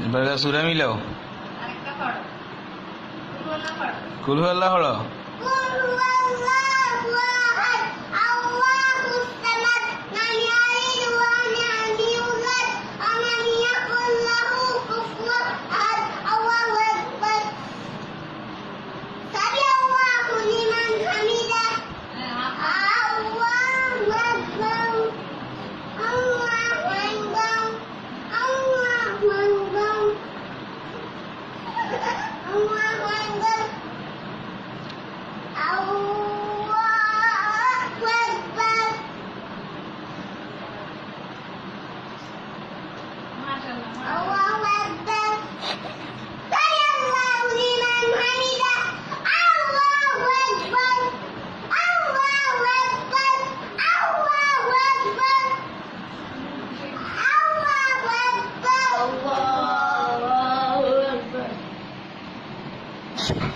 এবার সুরা মিলাও। আরেকটা পড়ো। কুলহুয়াল্লাহ পড়ো। কুল আল্লাহ পড়ো। قل هو الله أحد الله الصمد لم يلد ولم يولد ولم يكن له كفوا أحد الله أكبر سمع الله لمن حمده الله أكبر الله أكبر الله أكبر الله أكبر Allah